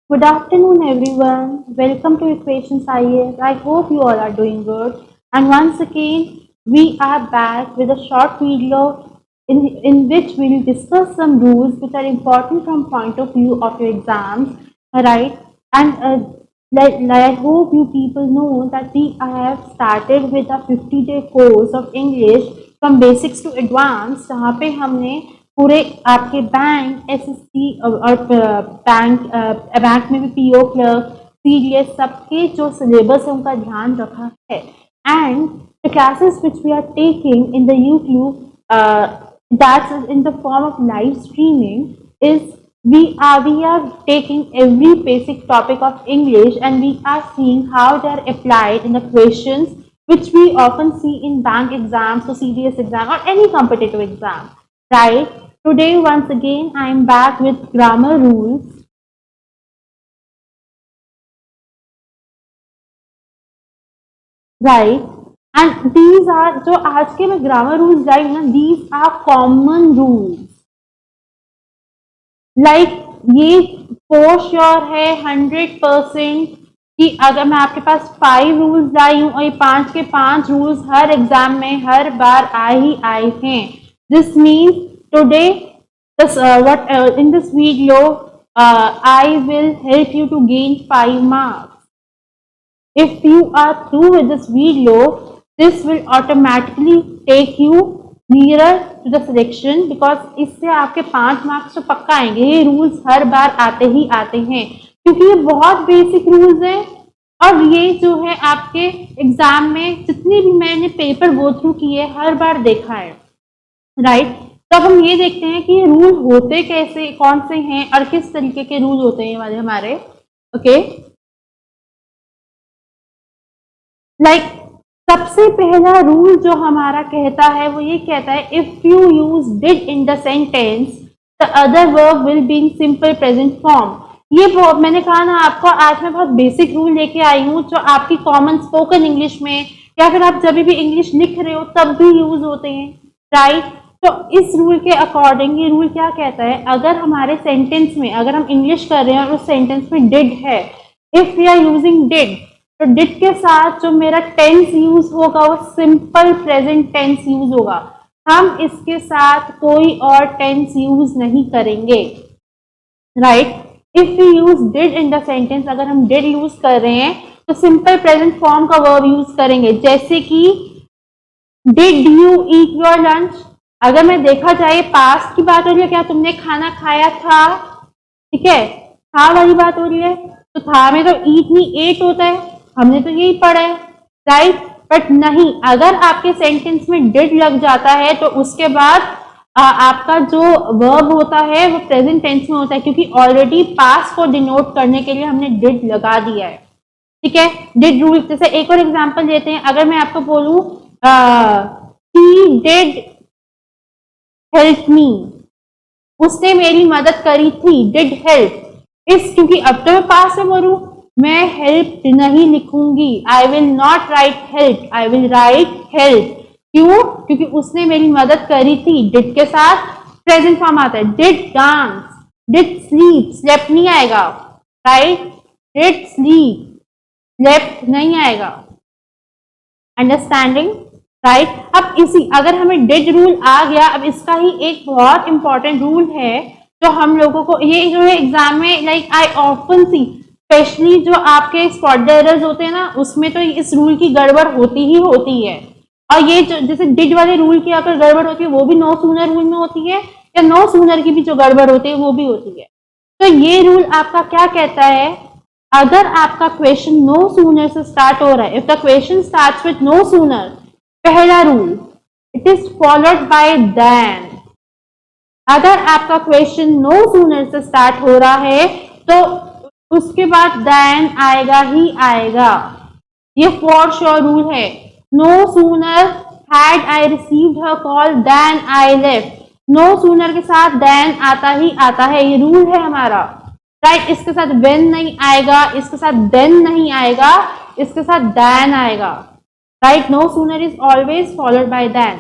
Good afternoon, everyone. Welcome to Equations IAS. I hope you all are doing good. And once again, we are back with a short video in which we will discuss some rules which are important from point of view of your exams, right? And I hope you people know that we have started with a 50-day course of English from basics to advanced, जहाँ पे हमने पूरे आपके bank SSC और bank में भी PO clerk CDS सबके जो सिलेबस है उनका ध्यान रखा है and the classes which we are taking in the YouTube that's in the form of live streaming is we are taking every basic topic of English and we are seeing how they are applied in the questions which we often see in bank exams or CDS exam or any competitive exam, right? Today once again I am back with grammar rules, right? And these are जो आज के मैं grammar rules लाई ना, these are common rules. Like ये for sure है 100% कि अगर मैं आपके पास 5 रूल्स लाई हूं और ये 5 के 5 रूल्स हर एग्जाम में हर बार आए ही आए हैं. This means today what in this video I will help you to gain 5 marks. If you are through with this video, this will automatically take you nearer to the selection because इससे आपके 5 marks तो पक्का आएंगे. ये rules हर बार आते ही आते हैं क्योंकि ये बहुत बेसिक रूल्स हैं और ये जो है आपके एग्जाम में जितने भी मैंने पेपर गो थ्रू किए हर बार देखा है, राइट? तो अब हम ये देखते हैं कि ये रूल होते कैसे, कौन से हैं और किस तरीके के रूल होते हैं वाले हमारे. ओके, लाइक सबसे पहला रूल जो हमारा कहता है वो ये कहता है if you use did in the sentence the other verb will be in simple present form. ये मैंने कहा ना आपको, आज मैं बहुत बेसिक रूल लेके आई हूँ जो आपकी कॉमन स्पोकन इंग्लिश में या फिर आप जब भी इंग्लिश लिख रहे हो तब भी यूज होते हैं, राइट? तो इस रूल के अकॉर्डिंग ये रूल क्या कहता है, अगर हमारे सेंटेंस में अगर हम इंग्लिश कर रहे हैं और उस सेंटेंस में डिड है, if we are using did तो डिड के साथ जो मेरा टेंस यूज होगा वो सिंपल प्रेजेंट टेंस यूज होगा. हम इसके साथ कोई और टेंस यूज नहीं करेंगे, right? If you use did in the sentence, अगर हम डिड यूज कर रहे हैं तो सिंपल प्रेजेंट फॉर्म का वर्ब यूज करेंगे. जैसे कि did you eat your lunch, अगर मैं देखा जाए पास्ट की बात हो रही है, क्या तुमने खाना खाया था, ठीक है, था वाली बात हो रही है. तो था में तो ईट नहीं एट होता है, हमने तो यही पढ़ा है, राइट? बट नहीं, अगर आपके सेंटेंस में डिड लग जाता है तो उसके बाद आपका जो वर्ब होता है वो प्रेजेंट टेंस में होता है क्योंकि ऑलरेडी पास्ट को डिनोट करने के लिए हमने डिड लगा दिया है, ठीक है? Did rule. जैसे एक और एग्जांपल लेते हैं, अगर मैं आपको बोलूं शी डिड हेल्प मी, उसने मेरी मदद करी थी, डिड हेल्प. इस क्योंकि अब तो मैं पास्ट में बोलूं, मैं हेल्प नहीं लिखूंगी, I will not right help, I will write help. क्यों? क्योंकि उसने मेरी मदद करी थी. डिड के साथ प्रेजेंट फॉर्म आता है. Did dance, did sleep, slept नहीं आएगा, राइट? डिड स्लीप, स्लेप्ट नहीं आएगा. Understanding, right? अब इसी अगर हमें डिड रूल आ गया, अब इसका ही एक बहुत इंपॉर्टेंट रूल है जो हम लोगों को ये जो है एग्जाम में like I often see, especially जो आपके स्पॉट एरर्स होते हैं ना उसमें तो इस रूल की गड़बड़ होती ही होती है. और ये जो जैसे डिड वाले रूल की अगर गड़बड़ होती है वो भी नो सूनर रूल में होती है या नो सूनर की भी जो गड़बड़ होती है वो भी होती है. तो ये रूल आपका क्या कहता है, अगर आपका क्वेश्चन नो सूनर से स्टार्ट हो रहा है, if the question starts with no sooner, पहला rule it is followed by then. अगर आपका क्वेश्चन नो सूनर से स्टार्ट हो रहा है तो उसके बाद देन आएगा ही आएगा. ये फॉर श्योर रूल है. No sooner had I received her call then I left, no sooner के साथ देन आता ही आता है, ये रूल है हमारा, राइट? इसके साथ व्हेन नहीं आएगा, इसके साथ देन नहीं आएगा, इसके साथ देन आएगा, right? No sooner is always followed by then.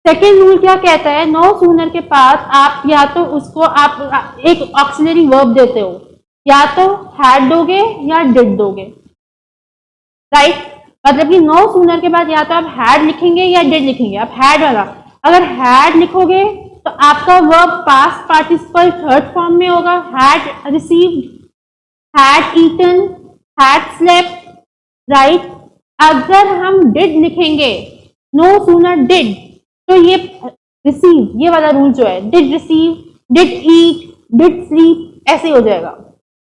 Second rule क्या कहता है, नो सूनर के पास आप या तो उसको आप एक ऑक्सिलरी वर्ब देते हो या तो हैड दोगे या डिड दोगे, राइट। मतलब कि नो सूनर के बाद या तो आप हैड लिखेंगे या डिड लिखेंगे। आप हैड वाला, अगर हैड लिखोगे तो आपका verb past participle third form में होगा, had received, had eaten, had slept, right. अगर हम डिड लिखेंगे, नो सूनर डिड, तो ये रिसीव, ये वाला रूल जो है, did receive, did eat, did sleep, ऐसे हो जाएगा,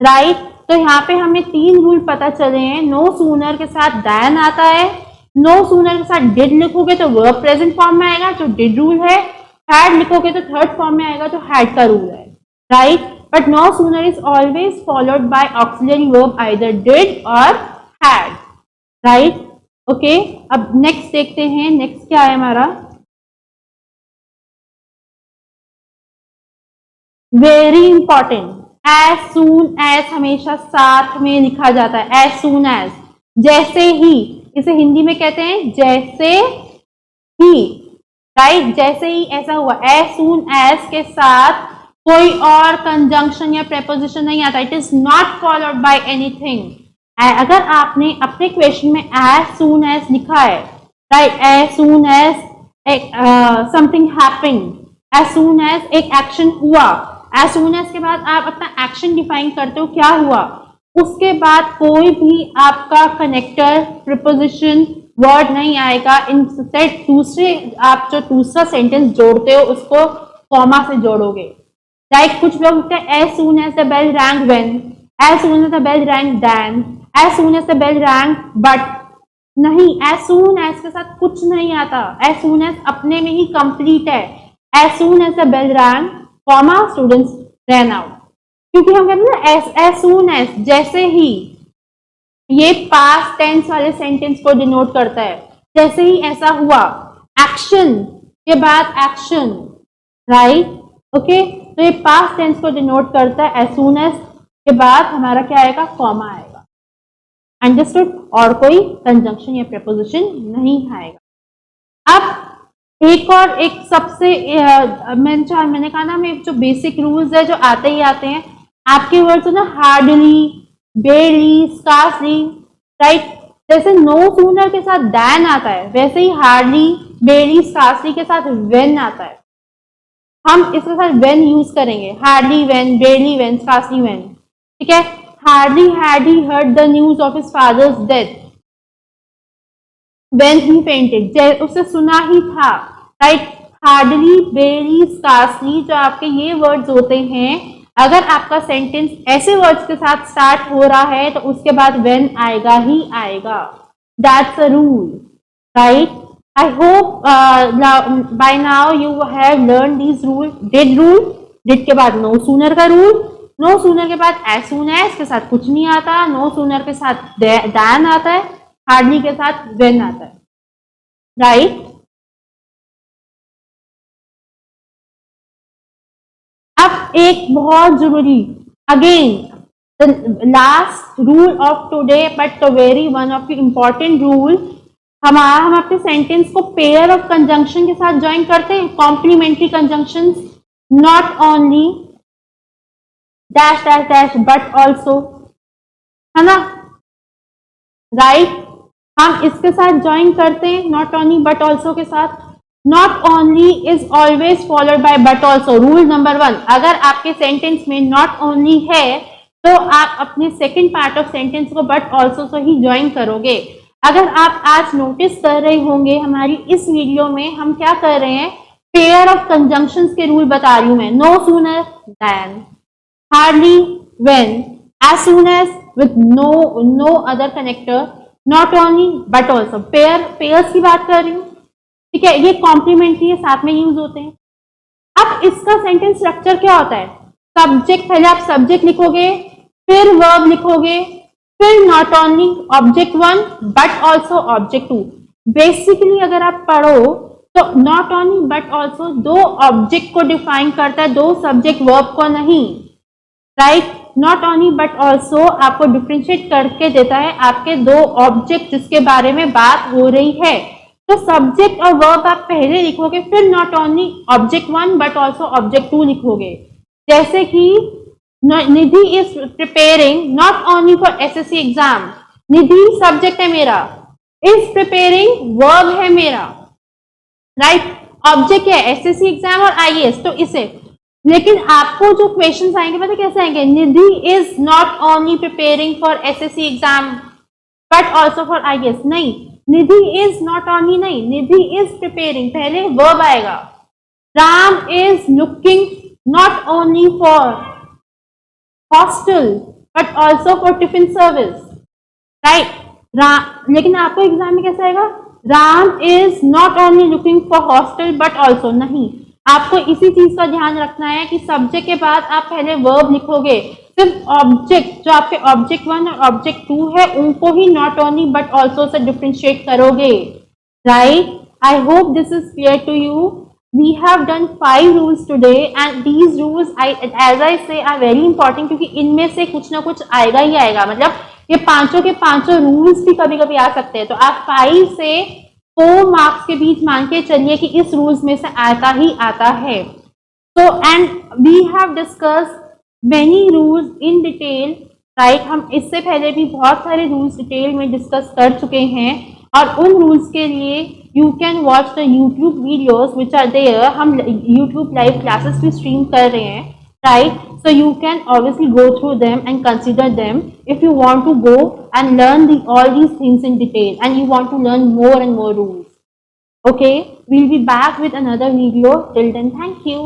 राइट। तो यहाँ पे हमें 3 रूल पता चले हैं। नो सूनर के साथ दैन आता है, नो सूनर के साथ डिड लिखोगे तो वर्ब प्रेजेंट फॉर्म में आएगा जो डिड रूल है, हैड लिखोगे तो थर्ड फॉर्म में आएगा जो हैड का रूल है, right. But no sooner is always followed by auxiliary verb either did और हैड, राइट। ओके, अब नेक्स्ट देखते हैं, नेक्स्ट क्या है हमारा, very important, as soon as हमेशा साथ में लिखा जाता है, एज सून एज, जैसे ही, इसे हिंदी में कहते हैं जैसे ही, राइट। जैसे ही ऐसा हुआ, एज सून एज के साथ कोई और कंजंक्शन या प्रेपोजिशन नहीं आता, it is not followed by anything. अगर आपने अपने क्वेश्चन में एज सून एज लिखा है, right, as soon as something happened, as soon as एक एक्शन हुआ, एज सून एज के बाद आप अपना एक्शन डिफाइन करते हो क्या हुआ, उसके बाद कोई भी आपका कनेक्टर प्रिपोजिशन वर्ड नहीं आएगा। इंस्टेड दूसरे, आप जो दूसरा सेंटेंस जोड़ते हो उसको कॉमा से जोड़ोगे, राइट। कुछ लोग लिखते हैं as soon as the bell rang when, as soon as the bell rang then, as soon as the bell rang but, नहीं, एज सून एज के साथ कुछ नहीं आता, एज सून एज अपने में ही कंप्लीट है। As soon as the bell rang comma students ran out, क्योंकि हम कहते हैं ना एज सून एज, जैसे ही, ये पास्ट टेंस वाले सेंटेंस को डिनोट करता है, जैसे ही ऐसा हुआ, एक्शन के बाद एक्शन, राइट, ओके। तो ये पास्ट टेंस को डिनोट करता है, एज सून एज के बाद हमारा क्या आएगा, कॉमा आएगा, अंडरस्टूड, और कोई कंजंक्शन या प्रेपोजिशन नहीं आएगा। अब एक और एक सबसे मैंने कहा ना, मैं जो बेसिक रूल्स है जो आते ही आते हैं, आपके वर्ड्स ना हार्डली, बेरली, स्कार्सली, राइट। जैसे नो सूनर के साथ दैन आता है, वैसे ही हार्डली, बेरली, स्कार्सली के साथ व्हेन आता है। हम इसके साथ व्हेन यूज करेंगे, hardly when, barely when, scarcely when, ठीक है। Hardly had he heard the news of his father's death when he fainted, उसे सुना ही था, राइट। हार्डली, बेरली, स्कार्सली, जो आपके ये वर्ड्स होते हैं, अगर आपका सेंटेंस ऐसे वर्ड्स के साथ स्टार्ट हो रहा है तो उसके बाद व्हेन आएगा ही आएगा, that's a rule, right. I hope by now you have learn this rule. Did rule, did के बाद नो सूनर का रूल, नो सूनर के बाद एज सून एज के साथ कुछ नहीं आता, नो सूनर के साथ दैन आता है, हार्डली के साथ व्हेन आता है, राइट। अब एक बहुत जरूरी, again the last rule of today but the very one of the important rule, हम अपने सेंटेंस को पेयर ऑफ कंजंक्शन के साथ ज्वाइन करते हैं, complementary conjunctions, not only, dash dash dash, but also, है ना, राइट। हम इसके साथ ज्वाइन करते हैं, नॉट ओनली बट ऑल्सो के साथ। Not only is always followed bye but also, rule number 1, अगर आपके सेंटेंस में नॉट ओनली है तो आप अपने सेकेंड पार्ट ऑफ सेंटेंस को बट ऑल्सो से ही ज्वाइन करोगे। अगर आप आज नोटिस कर रहे होंगे, हमारी इस वीडियो में हम क्या कर रहे हैं, पेयर ऑफ कंजंक्शंस के रूल बता रही हूं मैं। No sooner then, hardly when, as soon as with no other connector, not only but also, pairs की बात कर रही हूँ, ठीक है। ये कॉम्प्लीमेंट्री है, साथ में यूज होते हैं। अब इसका सेंटेंस स्ट्रक्चर क्या होता है, सब्जेक्ट, पहले आप सब्जेक्ट लिखोगे, फिर वर्ब लिखोगे, फिर not only object 1 but also object 2। Basically अगर आप पढ़ो तो नॉट ओनली बट ऑल्सो दो ऑब्जेक्ट को डिफाइन करता है, दो सब्जेक्ट वर्ब को नहीं, right. Not only but also आपको डिफ्रेंशिएट करके देता है आपके दो ऑब्जेक्ट जिसके बारे में बात हो रही है। तो सब्जेक्ट और वर्ब आप पहले लिखोगे, फिर not only object 1 but also object 2 लिखोगे। जैसे कि Nidhi is preparing not only for SSC exam, Nidhi subject है मेरा, इज प्रिपेयरिंग वर्ब है मेरा, राइट। ऑब्जेक्ट है एसएससी एग्जाम और आईएएस, तो इसे, लेकिन आपको जो क्वेश्चंस आएंगे पता कैसे आएंगे, Nidhi is not only preparing for SSC exam but also for IAS, नहीं, निधि इज नॉट ओनली नहीं, निधि इज प्रिपेयरिंग, पहले वर्ब आएगा। Ram is looking not only for hostel but also for tiffin service, right. लेकिन आपको एग्जाम में कैसा आएगा, Ram is not only looking for hostel but also, नहीं, आपको इसी चीज का ध्यान रखना है कि सब्जेक्ट के बाद आप पहले वर्ब लिखोगे, सिर्फ ऑब्जेक्ट जो आपके ऑब्जेक्ट 1 और ऑब्जेक्ट 2 है उनको ही नॉट ओनली बट ऑल्सो से डिफ्रेंशिएट करोगे, right. I hope this is clear to you. We have done 5 rules today and these rules as I say are very important क्योंकि इनमें से कुछ ना कुछ आएगा ही आएगा, मतलब ये पांचों के पांचों रूल्स भी कभी कभी आ सकते हैं, तो आप 5 से 4 मार्क्स के बीच मान के चलिए कि इस रूल्स में से आता ही आता है। तो and we have discuss many rules in detail, right. हम इससे पहले भी बहुत सारे रूल्स डिटेल में डिस्कस कर चुके हैं और उन रूल्स के लिए you can watch the YouTube videos which are there, हम यूट्यूब लाइव क्लासेस भी स्ट्रीम कर रहे हैं, right? So you can obviously go through them and consider them if you want to go and learn all these things in detail and you want to learn more and more rules. Okay, we'll be back with another video. Till then, thank you.